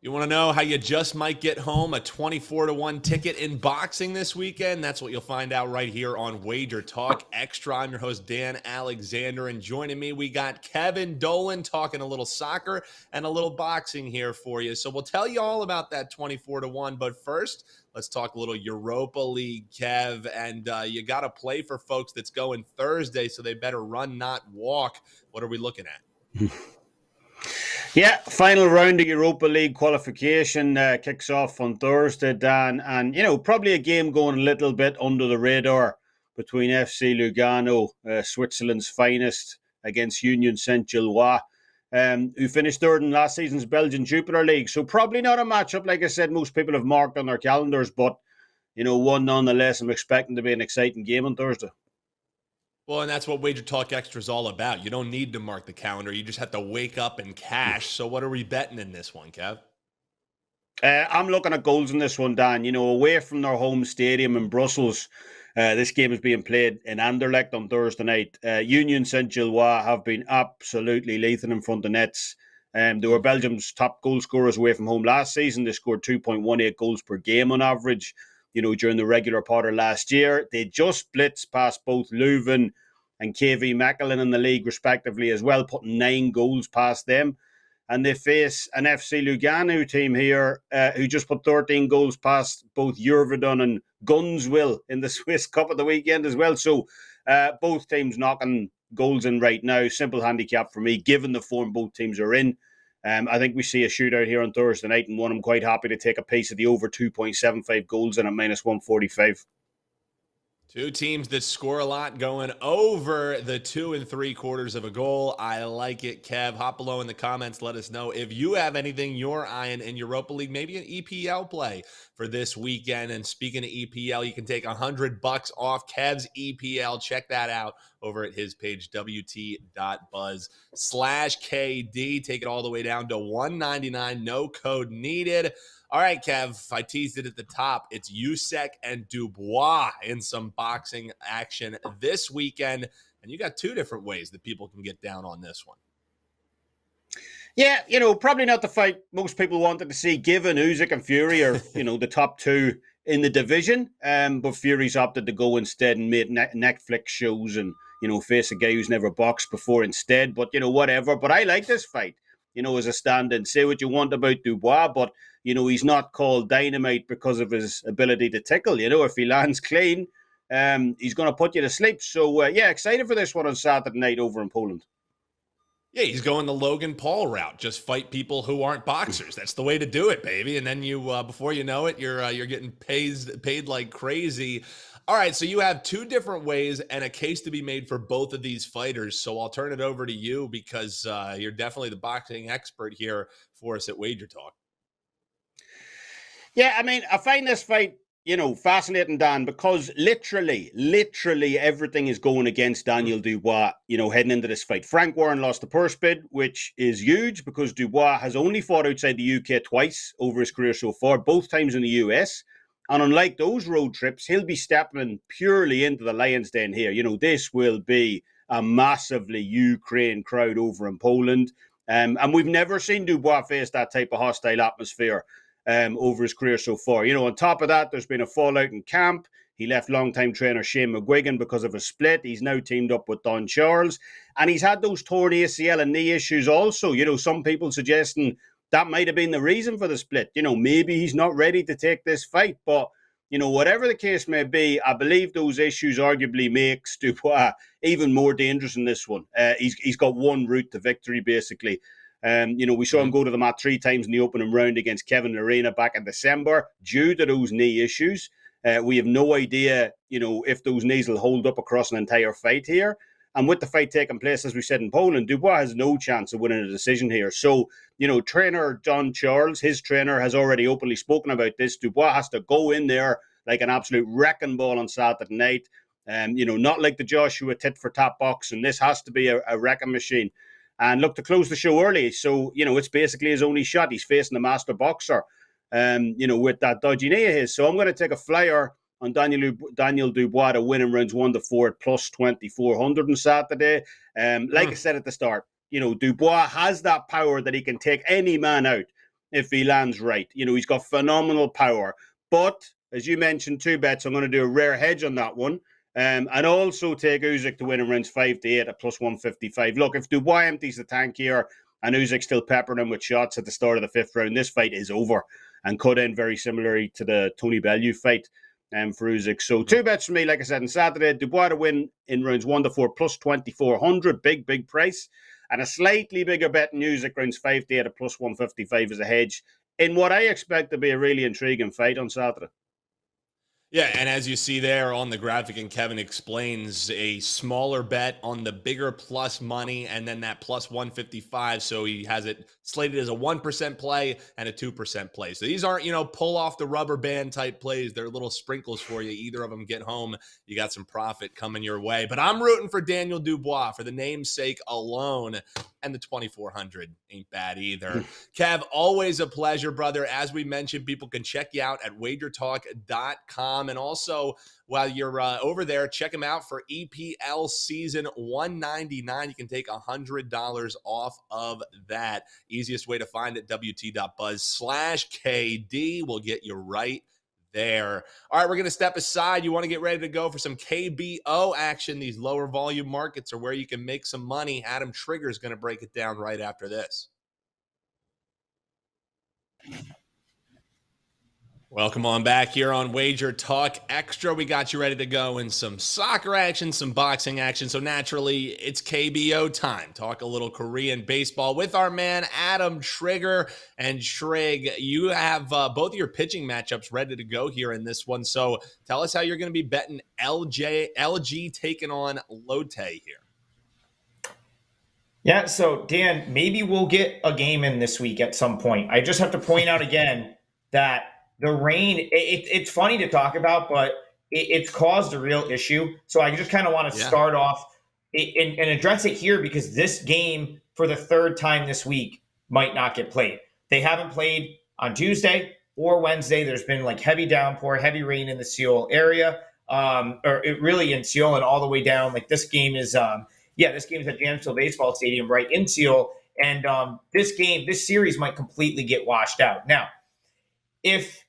You want to know how you just might get home a 24-1 ticket in boxing this weekend? That's what you'll find out right here on WagerTalk Extra. I'm your host, Dan Alexander, and joining me, we got Kevin Dolan talking a little soccer and a little boxing here for you. So we'll tell you all about that 24-1, but first, let's talk a little Europa League, Kev, and you got to play for folks that's going Thursday, so they better run, not walk. What are we looking at? Yeah, final round of Europa League qualification kicks off on Thursday, Dan. And, probably a game going a little bit under the radar between FC Lugano, Switzerland's finest, against Union Saint-Gilloise, who finished third in last season's Belgian Jupiler League. So probably not a matchup, like I said, most people have marked on their calendars. But, one nonetheless, I'm expecting to be an exciting game on Thursday. Well, and that's what WagerTalk Extra is all about. You don't need to mark the calendar. You just have to wake up and cash. So what are we betting in this one, Kev? I'm looking at goals in this one, Dan. Away from their home stadium in Brussels, this game is being played in Anderlecht on Thursday night. Union Saint-Gilloise have been absolutely lethal in front of nets. They were Belgium's top goal scorers away from home last season. They scored 2.18 goals per game on average, during the regular part of last year. They just blitzed past both Leuven and KV Mechelen in the league, respectively, as well, putting 9 goals past them. And they face an FC Lugano team here who just put 13 goals past both Jurvedon and Gunswil in the Swiss Cup at the weekend as well. So both teams knocking goals in right now. Simple handicap for me, given the form both teams are in. I think we see a shootout here on Thursday night, and one I'm quite happy to take a piece of the over 2.75 goals in at minus 145. Two teams that score a lot going over the 2 3/4 of a goal. I like it, Kev. Hop below in the comments. Let us know if you have anything you're eyeing in Europa League, maybe an EPL play for this weekend. And speaking of EPL, you can take $100 off Kev's EPL. Check that out over at his page, wt.buzz/KD. Take it all the way down to $199. No code needed. All right, Kev, I teased it at the top. It's Usyk and Dubois in some boxing action this weekend. And you got 2 different ways that people can get down on this one. Yeah, probably not the fight most people wanted to see, given Usyk and Fury are, the top 2 in the division. But Fury's opted to go instead and made Netflix shows and, face a guy who's never boxed before instead. But, whatever. But I like this fight, as a stand-in. Say what you want about Dubois, but he's not called dynamite because of his ability to tickle. If he lands clean, he's going to put you to sleep. So, excited for this one on Saturday night over in Poland. Yeah, he's going the Logan Paul route. Just fight people who aren't boxers. That's the way to do it, baby. And then you, before you know it, you're getting paid like crazy. All right, so you have 2 different ways and a case to be made for both of these fighters. So I'll turn it over to you because you're definitely the boxing expert here for us at WagerTalk. Yeah, I find this fight, fascinating, Dan, because literally everything is going against Daniel Dubois, heading into this fight. Frank Warren lost the purse bid, which is huge because Dubois has only fought outside the UK twice over his career so far, both times in the US. And unlike those road trips, he'll be stepping purely into the Lion's Den here. This will be a massively Ukraine crowd over in Poland. And we've never seen Dubois face that type of hostile atmosphere over his career so far. On top of that, there's been a fallout in camp. He left longtime trainer Shane McGuigan because of a split. He's now teamed up with Don Charles. And he's had those torn ACL and knee issues also. Some people suggesting that might have been the reason for the split. Maybe he's not ready to take this fight. But, whatever the case may be, I believe those issues arguably makes Dubois even more dangerous in this one. He's got one route to victory, basically. We saw him go to the mat 3 times in the opening round against Kevin Lerena back in December due to those knee issues. We have no idea, if those knees will hold up across an entire fight here. And with the fight taking place, as we said, in Poland, Dubois has no chance of winning a decision here. So, trainer Don Charles, his trainer, has already openly spoken about this. Dubois has to go in there like an absolute wrecking ball on Saturday night. Not like the Joshua tit-for-tat boxing. This has to be a wrecking machine. And look, to close the show early, so, it's basically his only shot. He's facing a master boxer, with that dodgy knee of his. So I'm going to take a flyer on Daniel Dubois to win in rounds 1 to 4 at plus 2,400 on Saturday. I said at the start, Dubois has that power that he can take any man out. if he lands right. He's got phenomenal power. But as you mentioned, 2 bets, I'm going to do a rare hedge on that one. And also take Usyk to win in rounds 5 to 8 at plus 155. Look, if Dubois empties the tank here and Usyk still peppering him with shots at the start of the 5th round, this fight is over and could end very similarly to the Tony Bellew fight for Usyk. So 2 bets for me, like I said, on Saturday. Dubois to win in rounds 1 to 4 plus 2,400. Big price. And a slightly bigger bet in Usyk rounds 5 to 8 at plus 155 as a hedge in what I expect to be a really intriguing fight on Saturday. Yeah, and as you see there on the graphic, and Kevin explains, a smaller bet on the bigger plus money, and then that plus 155. So he has it slated as a 1% play and a 2% play. So these aren't, pull off the rubber band type plays. They're little sprinkles for you. Either of them get home, you got some profit coming your way. But I'm rooting for Daniel Dubois for the namesake alone, and the 2,400 ain't bad either. Kev, always a pleasure, brother. As we mentioned, people can check you out at WagerTalk.com. And also, while you're over there, check them out for EPL season 199. You can take $100 off of that. Easiest way to find it, wt.buzz/KD. We'll get you right there. All right, we're going to step aside. You want to get ready to go for some KBO action. These lower volume markets are where you can make some money. Adam Trigger is going to break it down right after this. Welcome on back here on Wager Talk Extra. We got you ready to go in some soccer action, some boxing action. So naturally, it's KBO time. Talk a little Korean baseball with our man, Adam Trigger. And Trig, you have both of your pitching matchups ready to go here in this one. So tell us how you're going to be betting LG taking on Lotte here. Yeah, so Dan, maybe we'll get a game in this week at some point. I just have to point out again that the rain, it's funny to talk about, but it's caused a real issue. So I just kind of want to start off and address it here, because this game for the 3rd time this week might not get played. They haven't played on Tuesday or Wednesday. There's been like heavy downpour, heavy rain in the Seoul area, really in Seoul and all the way down. Like this game is, this game is at Jamsil Baseball Stadium right in Seoul. And this series might completely get washed out. Now, if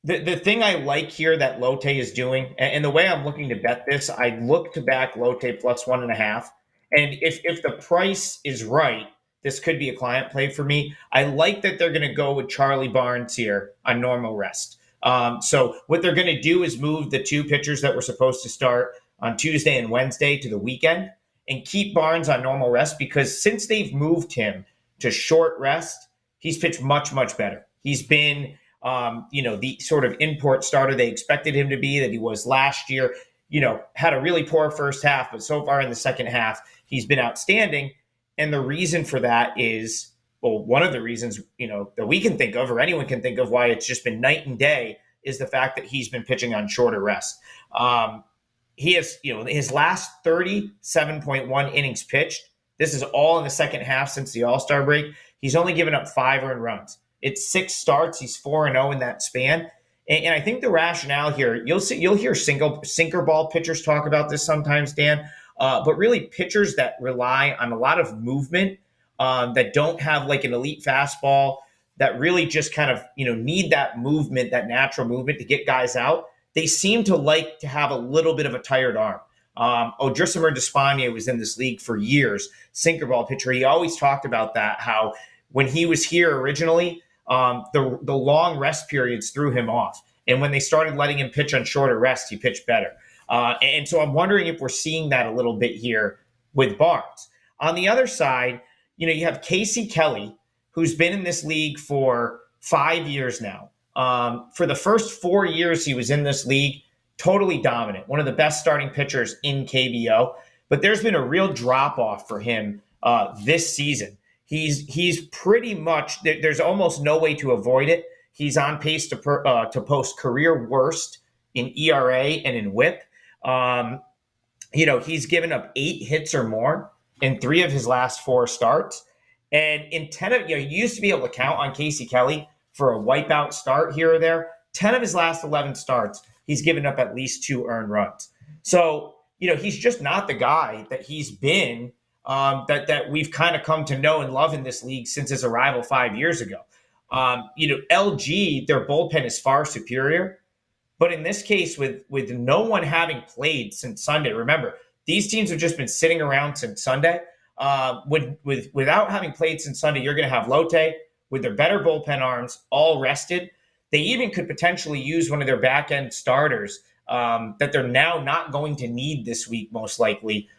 the thing I like here that Lotte is doing, and the way I'm looking to bet this, I look to back Lotte plus 1.5. And if the price is right, this could be a client play for me. I like that they're going to go with Charlie Barnes here on normal rest. So what they're going to do is move the 2 pitchers that were supposed to start on Tuesday and Wednesday to the weekend and keep Barnes on normal rest, because since they've moved him to short rest, he's pitched much, much better. He's been the sort of import starter they expected him to be, that he was last year. Had a really poor first half, but so far in the second half, he's been outstanding. And the reason for that is, one of the reasons, that we can think of, or anyone can think of, why it's just been night and day, is the fact that he's been pitching on shorter rest. He has, his last 37.1 innings pitched. This is all in the second half since the All-Star break. He's only given up 5 earned runs. It's 6 starts. He's 4-0 in that span. And I think the rationale here, you'll hear sinker ball pitchers talk about this sometimes, Dan, but really pitchers that rely on a lot of movement, that don't have like an elite fastball, that really just kind of, need that movement, that natural movement to get guys out. They seem to like to have a little bit of a tired arm. Odrisamer Despaigne was in this league for years, sinker ball pitcher. He always talked about that, how when he was here originally, the long rest periods threw him off. And when they started letting him pitch on shorter rest, he pitched better. And so I'm wondering if we're seeing that a little bit here with Barnes. On the other side, you have Casey Kelly, who's been in this league for 5 years now. For the first 4 years he was in this league, totally dominant, one of the best starting pitchers in KBO. But there's been a real drop-off for him this season. He's pretty much, there's almost no way to avoid it. He's on pace to post career worst in ERA and in WHIP. He's given up 8 hits or more in 3 of his last 4 starts. And in 10 of, you used to be able to count on Casey Kelly for a wipeout start here or there. 10 of his last 11 starts, he's given up at least 2 earned runs. So, he's just not the guy that he's been, that we've kind of come to know and love in this league since his arrival 5 years ago. LG, their bullpen is far superior. But in this case, with no one having played since Sunday, remember, these teams have just been sitting around since Sunday. Without having played since Sunday, you're going to have Lotte with their better bullpen arms all rested. They even could potentially use one of their back-end starters that they're now not going to need this week, most likely,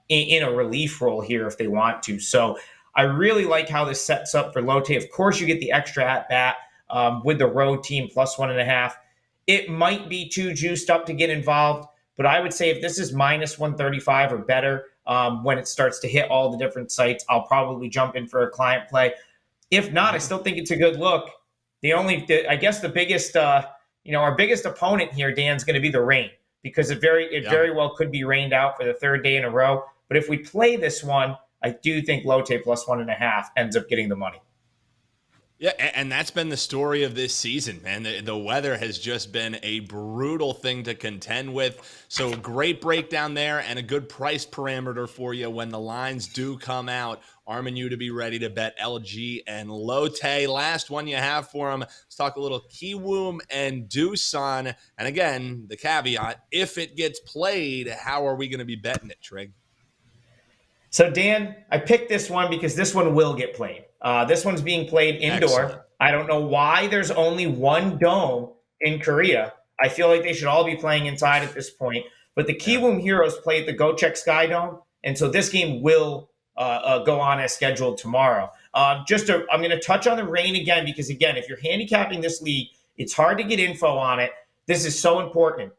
in a relief role here if they want to. So I really like how this sets up for Lotte. Of course, you get the extra at-bat with the road team plus 1.5. It might be too juiced up to get involved, but I would say if this is minus 135 or better when it starts to hit all the different sites, I'll probably jump in for a client play. If not, I still think it's a good look. I guess the biggest, our biggest opponent here, Dan, is going to be the rain, because it very well could be rained out for the third day in a row. But if we play this one, I do think Lotte plus 1.5 ends up getting the money. Yeah, and that's been the story of this season, man. The weather has just been a brutal thing to contend with. So great breakdown there and a good price parameter for you when the lines do come out, arming you to be ready to bet LG and Lotte. Last one you have for them. Let's talk a little Kiwoom and Doosan. And again, the caveat, if it gets played, how are we going to be betting it, Trig? So, Dan, I picked this one because this one will get played. This one's being played indoor. Excellent. I don't know why there's only one dome in Korea. I feel like they should all be playing inside at this point. But the Kiwoom Heroes play at the Gocheck Sky Dome, and so this game will go on as scheduled tomorrow. I'm going to touch on the rain again because, again, if you're handicapping this league, it's hard to get info on it. This is so important.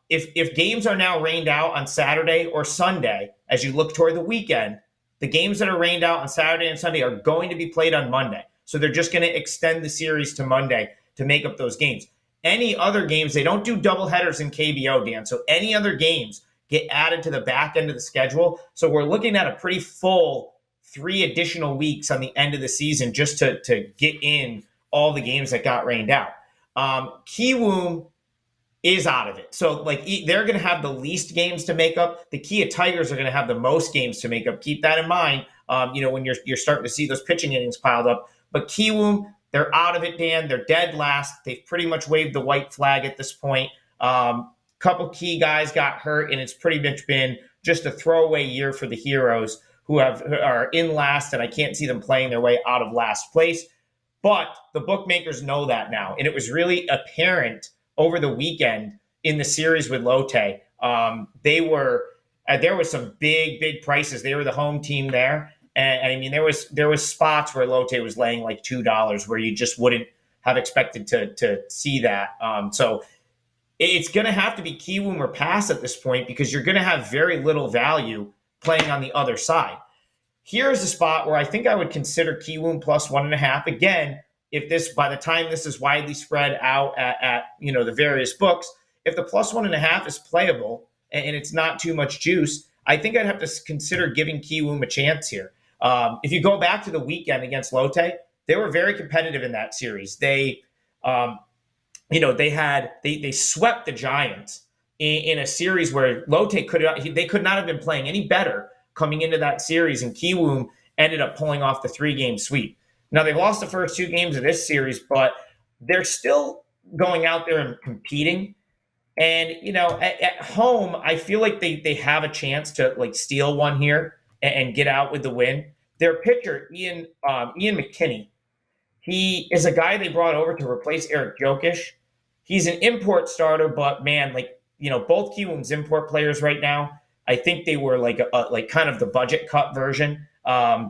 If games are now rained out on Saturday or Sunday, as you look toward the weekend, the games that are rained out on Saturday and Sunday are going to be played on Monday. So they're just going to extend the series to Monday to make up those games. Any other games, they don't do doubleheaders in KBO, Dan. So any other games get added to the back end of the schedule. So we're looking at a pretty full 3 additional weeks on the end of the season just to get in all the games that got rained out. Kiwoom is out of it. So they're going to have the least games to make up. The Kia Tigers are going to have the most games to make up. Keep that in mind, when you're starting to see those pitching innings piled up. But Kiwoom, they're out of it, Dan. They're dead last. They've pretty much waved the white flag at this point. Couple key guys got hurt, and it's pretty much been just a throwaway year for the Heroes, who are in last, and I can't see them playing their way out of last place. But the bookmakers know that now, and it was really apparent over the weekend in the series with Lotte. There was some big prices. They were the home team there. And I mean, there was spots where Lotte was laying like $2 where you just wouldn't have expected to see that. So it's going to have to be Kiwoom or pass at this point because you're going to have very little value playing on the other side. Here's a spot where I think I would consider Kiwoom plus 1.5. Again, by the time this is widely spread out at the various books, if the plus 1.5 is playable and it's not too much juice, I think I'd have to consider giving Kiwoom a chance here. If you go back to the weekend against Lotte, they were very competitive in that series. They swept the Giants in a series where Lotte could not have been playing any better coming into that series, and Kiwoom ended up pulling off the 3-game sweep. Now, they've lost the first 2 games of this series, but they're still going out there and competing. And, at home, I feel like they have a chance to, steal one here and get out with the win. Their pitcher, Ian McKinney, he is a guy they brought over to replace Eric Jokic. He's an import starter, but, man, both Kiwoom's import players right now, I think they were kind of the budget cut version.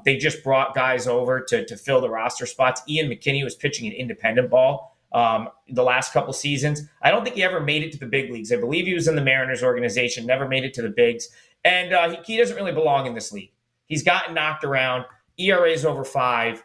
They just brought guys over to fill the roster spots. Ian McKinney was pitching an independent ball the last couple seasons. I don't think he ever made it to the big leagues. I believe he was in the Mariners organization, never made it to the bigs. And he doesn't really belong in this league. He's gotten knocked around. ERA is over 5.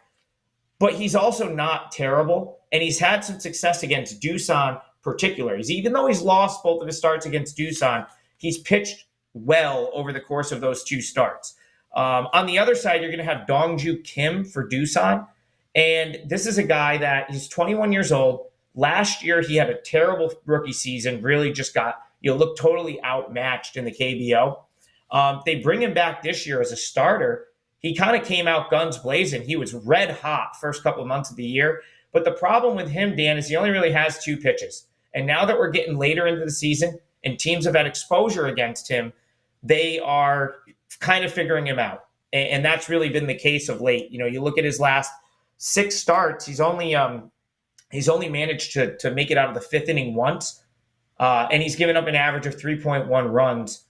But he's also not terrible. And he's had some success against Doosan particular. Even though he's lost both of his starts against Doosan, he's pitched well over the course of those 2 starts. On the other side, you're going to have Dongju Kim for Doosan. And this is a guy that he's 21 years old. Last year, he had a terrible rookie season, really just looked totally outmatched in the KBO. They bring him back this year as a starter. he kind of came out guns blazing. He was red hot first couple of months of the year. But the problem with him, Dan, is he only really has 2 pitches. And now that we're getting later into the season and teams have had exposure against him, they are kind of figuring him out. And that's really been the case of late. You know, you look at his last 6 starts, he's only managed to make it out of the 5th inning once. And he's given up an average of 3.1 runs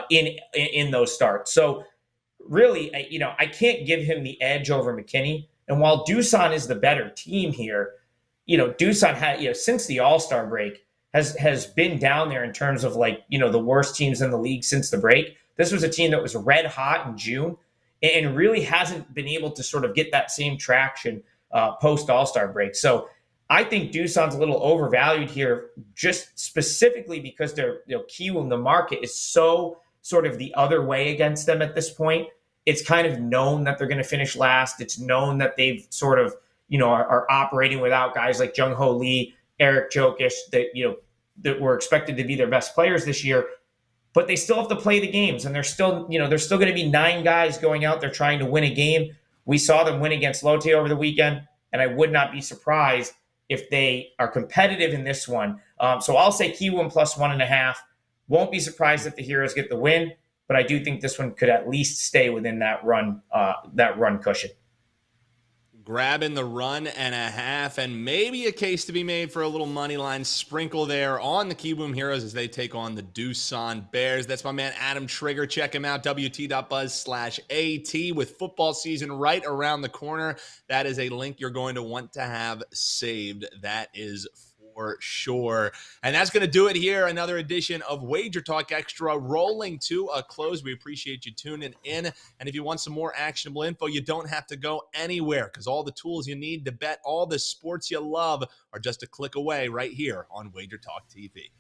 in those starts. So really, I can't give him the edge over McKinney. And while Doosan is the better team here, Doosan had, since the All-Star break has been down there in terms of the worst teams in the league since the break. This was a team that was red hot in June and really hasn't been able to sort of get that same traction post All-Star break. So I think Doosan's a little overvalued here, just specifically because their Kiwoom, the market is so sort of the other way against them at this point. It's kind of known that they're going to finish last. It's known that they've sort of, are operating without guys like Jung Ho Lee, Eric Jokic, that were expected to be their best players this year. But they still have to play the games, and there's still going to be 9 guys going out there trying to win a game. We saw them win against Lotte over the weekend, and I would not be surprised if they are competitive in this one. So I'll say Kiwoom plus 1.5. Won't be surprised if the Heroes get the win, but I do think this one could at least stay within that run cushion. Grabbing the 1.5, and maybe a case to be made for a little money line sprinkle there on the Kiwoom Heroes as they take on the Doosan Bears. That's my man Adam Trigger. Check him out, wt.buzz/AT, with football season right around the corner. That is a link you're going to want to have saved. That is for sure. And that's going to do it here. Another edition of Wager Talk Extra rolling to a close. We appreciate you tuning in. And if you want some more actionable info, you don't have to go anywhere, because all the tools you need to bet all the sports you love are just a click away right here on Wager Talk TV.